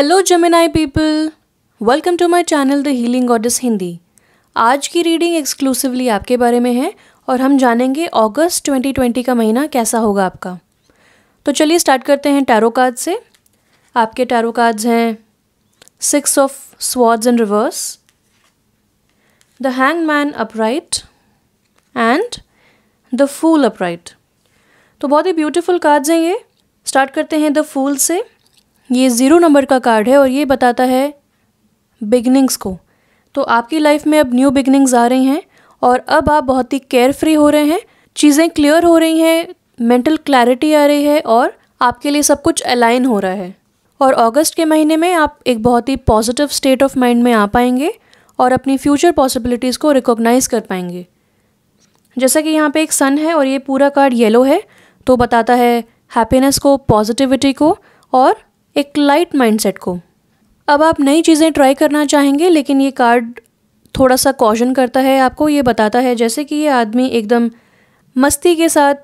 Hello Gemini people, welcome to my channel the healing goddess Hindi. आज की reading exclusively आपके बारे में है और हम जानेंगे अगस्त 2020 का महीना कैसा होगा आपका। तो चलिए स्टार्ट करते हैं टैरो कार्ड से। आपके टैरो कार्ड्स हैं 6 ऑफ swords in reverse, the hangman upright and the fool upright. तो बहुत ही ब्यूटीफुल कार्ड्स हैं ये। स्टार्ट करते हैं द फूल से। ये 0 नंबर का कार्ड है और ये बताता है बिगनिंग्स को। तो आपकी लाइफ में अब न्यू बिगनिंग्स आ रही हैं और अब आप बहुत ही केयर फ्री हो रहे हैं, चीज़ें क्लियर हो रही हैं, मेंटल क्लैरिटी आ रही है और आपके लिए सब कुछ अलाइन हो रहा है। और अगस्त के महीने में आप एक बहुत ही पॉजिटिव स्टेट ऑफ माइंड में आ पाएंगे और अपनी फ्यूचर पॉसिबिलिटीज़ को रिकॉग्नाइज कर पाएंगे। जैसा कि यहाँ पे एक सन है और ये पूरा कार्ड येलो है, तो बताता है हैप्पीनेस को, पॉजिटिविटी को और एक लाइट माइंडसेट को। अब आप नई चीज़ें ट्राई करना चाहेंगे, लेकिन ये कार्ड थोड़ा सा कॉशन करता है आपको। ये बताता है जैसे कि ये आदमी एकदम मस्ती के साथ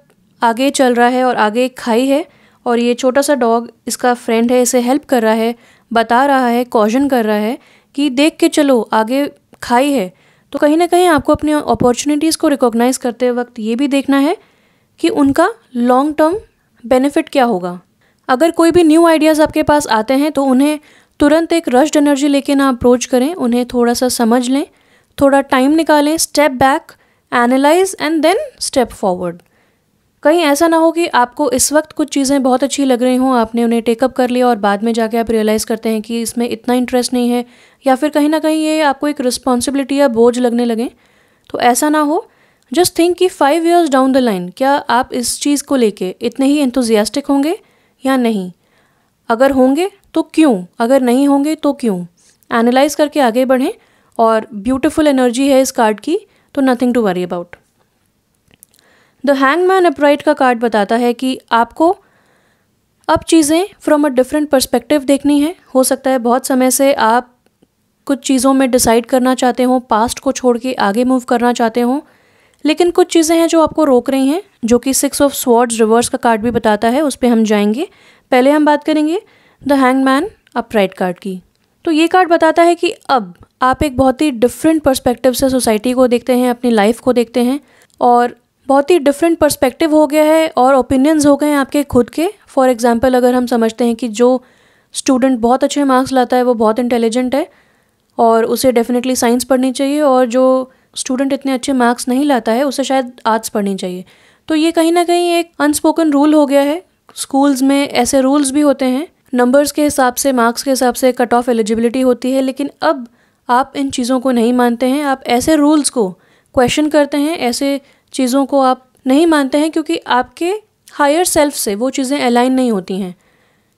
आगे चल रहा है और आगे एक खाई है और ये छोटा सा डॉग इसका फ्रेंड है, इसे हेल्प कर रहा है, बता रहा है, कॉशन कर रहा है कि देख के चलो आगे खाई है। तो कहीं ना कहीं आपको अपनी अपॉर्चुनिटीज़ को रिकॉग्नाइज करते वक्त ये भी देखना है कि उनका लॉन्ग टर्म बेनिफिट क्या होगा। अगर कोई भी न्यू आइडियाज़ आपके पास आते हैं तो उन्हें तुरंत एक रश्ड एनर्जी लेके ना अप्रोच करें, उन्हें थोड़ा सा समझ लें, थोड़ा टाइम निकालें, step back, analyse and then step forward. कहीं ऐसा ना हो कि आपको इस वक्त कुछ चीज़ें बहुत अच्छी लग रही हों, आपने उन्हें टेकअप कर लिया और बाद में जाके आप रियलाइज़ करते हैं कि इसमें इतना इंटरेस्ट नहीं है, या फिर कहीं ना कहीं ये आपको एक रिस्पॉन्सिबिलिटी या बोझ लगने लगे। तो ऐसा ना हो। जस्ट थिंक कि 5 years डाउन द लाइन क्या आप इस चीज़ को लेके इतने ही एंथुजियास्टिक होंगे या नहीं। अगर होंगे तो क्यों, अगर नहीं होंगे तो क्यों। एनालाइज करके आगे बढ़ें और ब्यूटीफुल एनर्जी है इस कार्ड की, तो nothing to worry about. The hangman upright का कार्ड बताता है कि आपको अब चीज़ें फ्रॉम अ डिफरेंट पर्सपेक्टिव देखनी है। हो सकता है बहुत समय से आप कुछ चीज़ों में डिसाइड करना चाहते हो, पास्ट को छोड़ के आगे मूव करना चाहते हो, लेकिन कुछ चीज़ें हैं जो आपको रोक रही हैं, जो कि 6 ऑफ स्वॉर्ड्स रिवर्स का कार्ड भी बताता है। उस पर हम जाएंगे। पहले हम बात करेंगे द हैंगमैन अपराइट कार्ड की। तो ये कार्ड बताता है कि अब आप एक बहुत ही डिफरेंट पर्सपेक्टिव से सोसाइटी को देखते हैं, अपनी लाइफ को देखते हैं और बहुत ही डिफरेंट पर्सपेक्टिव हो गया है और ओपिनियंस हो गए हैं आपके खुद के। फॉर एग्जांपल, अगर हम समझते हैं कि जो स्टूडेंट बहुत अच्छे मार्क्स लाता है वो बहुत इंटेलिजेंट है और उसे डेफिनेटली साइंस पढ़नी चाहिए, और जो स्टूडेंट इतने अच्छे मार्क्स नहीं लाता है उसे शायद आर्ट्स पढ़नी चाहिए। तो ये कहीं ना कहीं एक अनस्पोकन रूल हो गया है। स्कूल्स में ऐसे रूल्स भी होते हैं, नंबर्स के हिसाब से, मार्क्स के हिसाब से कट ऑफ एलिजिबिलिटी होती है, लेकिन अब आप इन चीज़ों को नहीं मानते हैं। आप ऐसे रूल्स को क्वेश्चन करते हैं, ऐसे चीज़ों को आप नहीं मानते हैं क्योंकि आपके हायर सेल्फ से वो चीज़ें अलाइन नहीं होती हैं।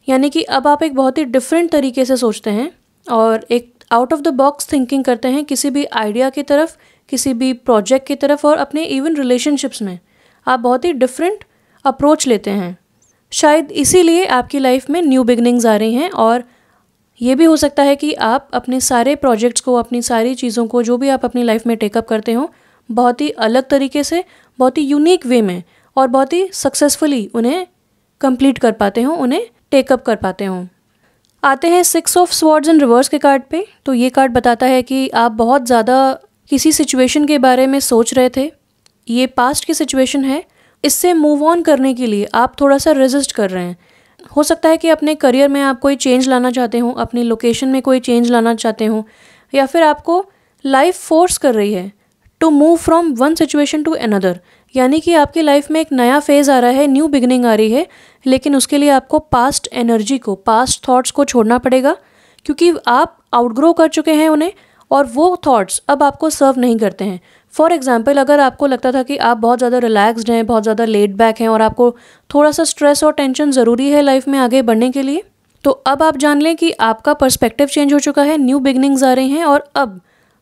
यानी कि अब आप एक बहुत ही डिफरेंट तरीके से सोचते हैं और एक out of the box thinking करते हैं किसी भी आइडिया की तरफ, किसी भी प्रोजेक्ट की तरफ, और अपने इवन रिलेशनशिप्स में आप बहुत ही डिफरेंट अप्रोच लेते हैं। शायद इसीलिए आपकी लाइफ में न्यू बिगनिंग्स आ रही हैं, और ये भी हो सकता है कि आप अपने सारे प्रोजेक्ट्स को, अपनी सारी चीज़ों को, जो भी आप अपनी लाइफ में टेकअप करते हो, बहुत ही अलग तरीके से, बहुत ही यूनिक वे में और बहुत ही सक्सेसफुली उन्हें कंप्लीट कर पाते हो, उन्हें टेकअप कर पाते हो। आते हैं 6 ऑफ स्वॉर्ड्स इन रिवर्स के कार्ड पे। तो ये कार्ड बताता है कि आप बहुत ज़्यादा किसी सिचुएशन के बारे में सोच रहे थे, ये पास्ट की सिचुएशन है, इससे मूव ऑन करने के लिए आप थोड़ा सा रेजिस्ट कर रहे हैं। हो सकता है कि अपने करियर में आप कोई चेंज लाना चाहते हो, अपनी लोकेशन में कोई चेंज लाना चाहते हो, या फिर आपको लाइफ फोर्स कर रही है to move from one situation to another. यानी कि आपकी लाइफ में एक नया फेज़ आ रहा है, न्यू बिगनिंग आ रही है, लेकिन उसके लिए आपको पास्ट एनर्जी को, पास्ट थॉट्स को छोड़ना पड़ेगा, क्योंकि आप आउटग्रो कर चुके हैं उन्हें और वो थॉट्स अब आपको सर्व नहीं करते हैं। फॉर एग्जाम्पल, अगर आपको लगता था कि आप बहुत ज़्यादा रिलैक्स्ड हैं, बहुत ज़्यादा लेड बैक हैं और आपको थोड़ा सा स्ट्रेस और टेंशन ज़रूरी है लाइफ में आगे बढ़ने के लिए, तो अब आप जान लें कि आपका पर्सपेक्टिव चेंज हो चुका है, न्यू बिगनिंग्स आ रही हैं और अब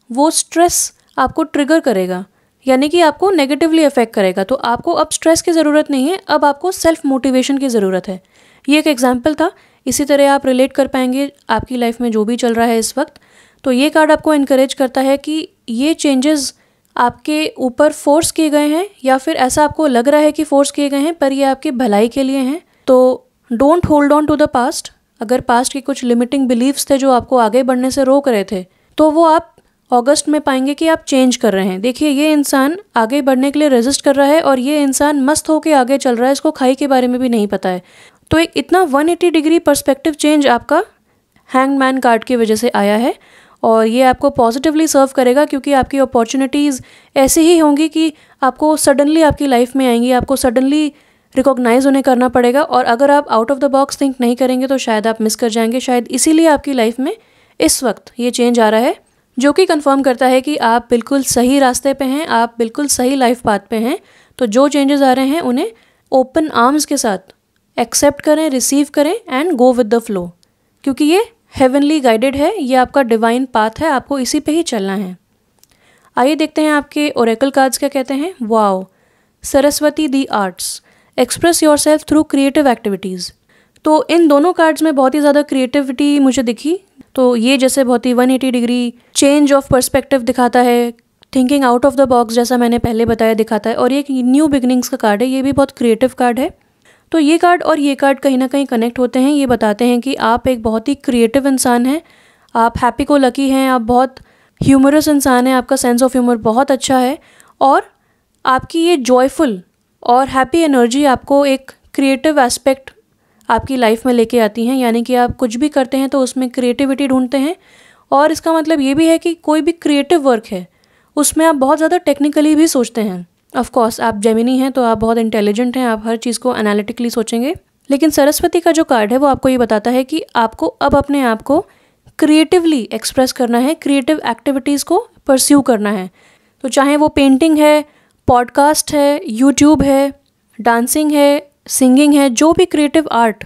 वो स्ट्रेस आपको ट्रिगर करेगा, यानी कि आपको नेगेटिवली अफेक्ट करेगा। तो आपको अब स्ट्रेस की ज़रूरत नहीं है, अब आपको सेल्फ मोटिवेशन की ज़रूरत है। ये एक एग्जाम्पल था, इसी तरह आप रिलेट कर पाएंगे आपकी लाइफ में जो भी चल रहा है इस वक्त। तो ये कार्ड आपको इनकरेज करता है कि ये चेंजेस आपके ऊपर फोर्स किए गए हैं, या फिर ऐसा आपको लग रहा है कि फोर्स किए गए हैं, पर ये आपकी भलाई के लिए हैं। तो don't hold on to the past, अगर पास्ट के कुछ लिमिटिंग बिलीव्स थे जो आपको आगे बढ़ने से रोक रहे थे, तो वो आप अगस्त में पाएंगे कि आप चेंज कर रहे हैं। देखिए, ये इंसान आगे बढ़ने के लिए रेजिस्ट कर रहा है और ये इंसान मस्त होकर आगे चल रहा है, इसको खाई के बारे में भी नहीं पता है। तो एक इतना 180 डिग्री पर्सपेक्टिव चेंज आपका हैंग्ड मैन कार्ड की वजह से आया है और ये आपको पॉजिटिवली सर्व करेगा, क्योंकि आपकी अपॉर्चुनिटीज़ ऐसी ही होंगी कि आपको सडनली आपकी लाइफ में आएंगी, आपको सडनली रिकॉग्नाइज उन्हें करना पड़ेगा। और अगर आप out of the box think नहीं करेंगे तो शायद आप मिस कर जाएंगे। शायद इसीलिए आपकी लाइफ में इस वक्त ये चेंज आ रहा है, जो कि कंफर्म करता है कि आप बिल्कुल सही रास्ते पे हैं, आप बिल्कुल सही लाइफ पाथ पे हैं। तो जो चेंजेस आ रहे हैं उन्हें ओपन आर्म्स के साथ एक्सेप्ट करें, रिसीव करें and go with the flow, क्योंकि ये हेवनली गाइडेड है, ये आपका डिवाइन पाथ है, आपको इसी पे ही चलना है। आइए देखते हैं आपके ओरेकल कार्ड्स क्या कहते हैं। Wow, Saraswati the arts, express your self through creative activities. तो इन दोनों कार्ड्स में बहुत ही ज़्यादा क्रिएटिविटी मुझे दिखी। तो ये जैसे बहुत ही 180 डिग्री चेंज ऑफ पर्सपेक्टिव दिखाता है, thinking out of the box जैसा मैंने पहले बताया दिखाता है, और ये एक न्यू बिगनिंग्स का कार्ड है, ये भी बहुत क्रिएटिव कार्ड है। तो ये कार्ड और ये कार्ड कहीं ना कहीं कनेक्ट होते हैं। ये बताते हैं कि आप एक बहुत ही क्रिएटिव इंसान हैं, आप हैप्पी को लकी हैं, आप बहुत ह्यूमरस इंसान हैं, आपका सेंस ऑफ ह्यूमर बहुत अच्छा है और आपकी ये जॉयफुल और हैप्पी एनर्जी आपको एक क्रिएटिव एस्पेक्ट आपकी लाइफ में लेके आती हैं। यानी कि आप कुछ भी करते हैं तो उसमें क्रिएटिविटी ढूंढते हैं, और इसका मतलब ये भी है कि कोई भी क्रिएटिव वर्क है उसमें आप बहुत ज़्यादा टेक्निकली भी सोचते हैं। ऑफ कोर्स आप जेमिनी हैं तो आप बहुत इंटेलिजेंट हैं, आप हर चीज़ को एनालिटिकली सोचेंगे। लेकिन सरस्वती का जो कार्ड है वो आपको ये बताता है कि आपको अब अपने आप को क्रिएटिवली एक्सप्रेस करना है, क्रिएटिव एक्टिविटीज़ को परस्यू करना है। तो चाहे वो पेंटिंग है, पॉडकास्ट है, यूट्यूब है, डांसिंग है, सिंगिंग है, जो भी क्रिएटिव आर्ट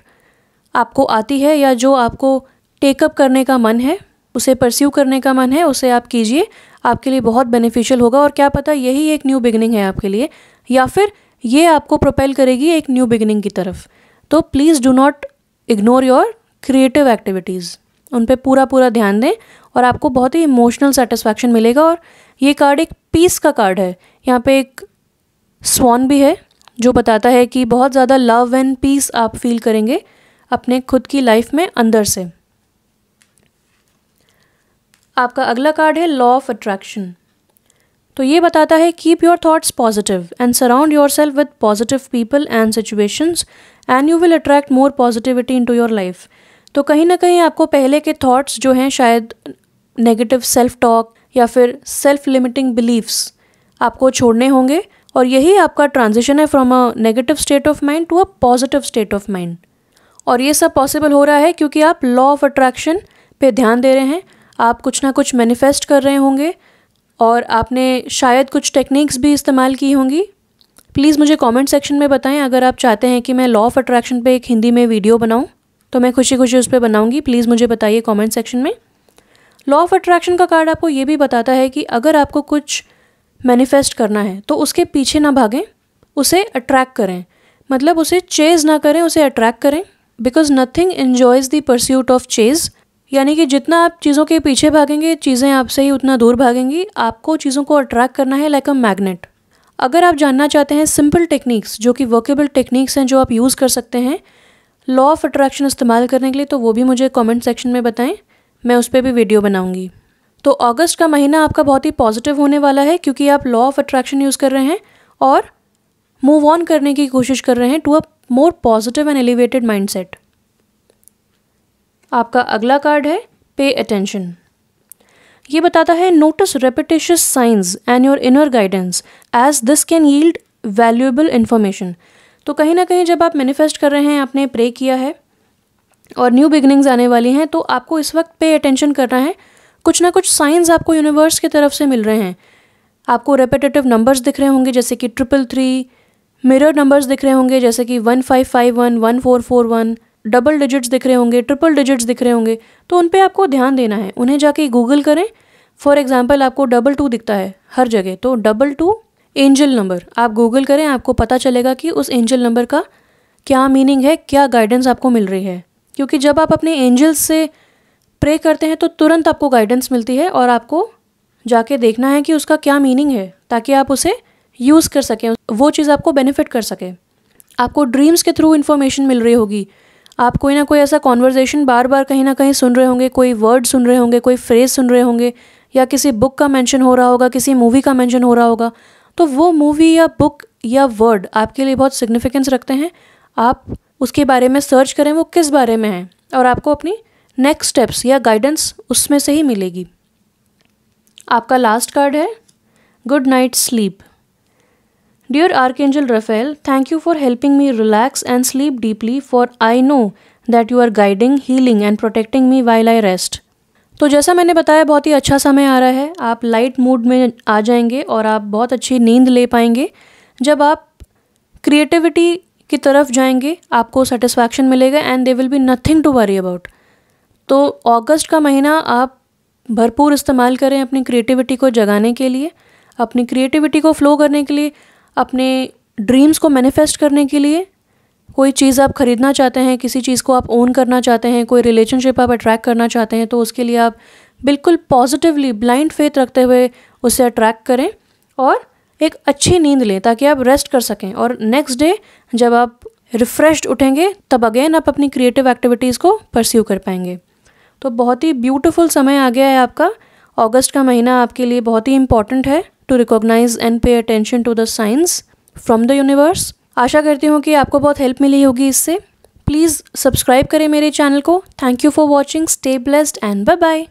आपको आती है या जो आपको टेकअप करने का मन है, उसे परस्यू करने का मन है, उसे आप कीजिए, आपके लिए बहुत बेनिफिशियल होगा। और क्या पता यही एक न्यू बिगिनिंग है आपके लिए, या फिर ये आपको प्रोपेल करेगी एक न्यू बिगिनिंग की तरफ। तो please do not ignore your creative activities, उन पे पूरा ध्यान दें और आपको बहुत ही इमोशनल सेटिस्फैक्शन मिलेगा। और ये कार्ड एक पीस का कार्ड है, यहाँ पे एक स्वॉन भी है जो बताता है कि बहुत ज़्यादा लव एंड पीस आप फील करेंगे अपने खुद की लाइफ में अंदर से। आपका अगला कार्ड है लॉ ऑफ अट्रैक्शन। तो ये बताता है keep your thoughts positive and surround your self with positive people and situations and you will attract more positivity into your life. तो कहीं ना कहीं आपको पहले के थॉट्स जो हैं, शायद नेगेटिव सेल्फ टॉक या फिर सेल्फ लिमिटिंग बिलीव्स, आपको छोड़ने होंगे। और यही आपका ट्रांजिशन है from a negative state of mind to a positive state of mind. और ये सब पॉसिबल हो रहा है क्योंकि आप लॉ ऑफ अट्रैक्शन पे ध्यान दे रहे हैं, आप कुछ ना कुछ मैनिफेस्ट कर रहे होंगे और आपने शायद कुछ टेक्निक्स भी इस्तेमाल की होंगी। प्लीज़ मुझे कमेंट सेक्शन में बताएं अगर आप चाहते हैं कि मैं लॉ ऑफ अट्रैक्शन पे एक हिंदी में वीडियो बनाऊं, तो मैं खुशी खुशी उस पर बनाऊंगी। प्लीज़ मुझे बताइए कमेंट सेक्शन में। लॉ ऑफ अट्रैक्शन का कार्ड आपको ये भी बताता है कि अगर आपको कुछ मैनिफेस्ट करना है तो उसके पीछे ना भागें, उसे अट्रैक्ट करें। मतलब उसे चेज़ ना करें, उसे अट्रैक्ट करें। Because nothing enjoys the pursuit of chase. यानी कि जितना आप चीज़ों के पीछे भागेंगे, चीज़ें आपसे ही उतना दूर भागेंगी। आपको चीज़ों को अट्रैक्ट करना है लाइक अ मैग्नेट। अगर आप जानना चाहते हैं सिंपल टेक्निक्स जो कि वर्केबल टेक्निक्स हैं जो आप यूज़ कर सकते हैं लॉ ऑफ अट्रैक्शन इस्तेमाल करने के लिए, तो वो भी मुझे कमेंट सेक्शन में बताएं, मैं उस पर भी वीडियो बनाऊंगी। तो अगस्त का महीना आपका बहुत ही पॉजिटिव होने वाला है क्योंकि आप लॉ ऑफ अट्रैक्शन यूज़ कर रहे हैं और मूव ऑन करने की कोशिश कर रहे हैं to a more positive and elevated mindset. आपका अगला कार्ड है पे अटेंशन। ये बताता है notice repetitious signs and your inner guidance as this can yield valuable information. तो कहीं ना कहीं जब आप मैनिफेस्ट कर रहे हैं, आपने प्रे किया है और न्यू बिगनिंग्स आने वाली हैं, तो आपको इस वक्त पे अटेंशन करना है। कुछ ना कुछ साइंस आपको यूनिवर्स की तरफ से मिल रहे हैं। आपको रेपिटेटिव नंबर्स दिख रहे होंगे जैसे कि 333, मिरर नंबर्स दिख रहे होंगे जैसे कि 1551, 1441, डबल डिजिट्स दिख रहे होंगे, ट्रिपल डिजिट्स दिख रहे होंगे। तो उन पे आपको ध्यान देना है, उन्हें जाके गूगल करें। फॉर एग्जांपल आपको 22 दिखता है हर जगह, तो 22 एंजल नंबर आप गूगल करें, आपको पता चलेगा कि उस एंजल नंबर का क्या मीनिंग है, क्या गाइडेंस आपको मिल रही है। क्योंकि जब आप अपने एंजल्स से प्रे करते हैं तो तुरंत आपको गाइडेंस मिलती है और आपको जाके देखना है कि उसका क्या मीनिंग है ताकि आप उसे यूज़ कर सकें, वो चीज़ आपको बेनिफिट कर सके। आपको ड्रीम्स के थ्रू इन्फॉर्मेशन मिल रही होगी, आप कोई ना कोई ऐसा कॉन्वर्जेसन बार बार कहीं ना कहीं सुन रहे होंगे, कोई वर्ड सुन रहे होंगे, कोई फ्रेज़ सुन रहे होंगे, या किसी बुक का मेंशन हो रहा होगा, किसी मूवी का मेंशन हो रहा होगा। तो वो मूवी या बुक या वर्ड आपके लिए बहुत सिग्निफिकेंस रखते हैं। आप उसके बारे में सर्च करें वो किस बारे में है, और आपको अपनी नेक्स्ट स्टेप्स या गाइडेंस उसमें से ही मिलेगी। आपका लास्ट कार्ड है good night sleep. Dear archangel Raphael, thank you for helping me relax and sleep deeply, for I know that you are guiding, healing and protecting me while I rest. तो जैसा मैंने बताया, बहुत ही अच्छा समय आ रहा है। आप लाइट मूड में आ जाएंगे और आप बहुत अच्छी नींद ले पाएंगे। जब आप क्रिएटिविटी की तरफ जाएंगे आपको सेटिस्फैक्शन मिलेगा and there will be nothing to worry about. तो अगस्त का महीना आप भरपूर इस्तेमाल करें अपनी क्रिएटिविटी को जगाने के लिए, अपनी क्रिएटिविटी को फ्लो करने के लिए, अपने ड्रीम्स को मैनिफेस्ट करने के लिए। कोई चीज़ आप ख़रीदना चाहते हैं, किसी चीज़ को आप ओन करना चाहते हैं, कोई रिलेशनशिप आप अट्रैक्ट करना चाहते हैं, तो उसके लिए आप बिल्कुल पॉजिटिवली ब्लाइंड फेथ रखते हुए उसे अट्रैक्ट करें और एक अच्छी नींद लें ताकि आप रेस्ट कर सकें। और नेक्स्ट डे जब आप रिफ़्रेश्ड उठेंगे तब अगेन आप अपनी क्रिएटिव एक्टिविटीज़ को परस्यू कर पाएंगे। तो बहुत ही ब्यूटीफुल समय आ गया है आपका। अगस्त का महीना आपके लिए बहुत ही इंपॉर्टेंट है to recognise and pay attention to the signs from the universe. आशा करती हूँ कि आपको बहुत हेल्प मिली होगी इससे। प्लीज़ सब्सक्राइब करें मेरे चैनल को। Thank you for watching. Stay blessed and bye bye.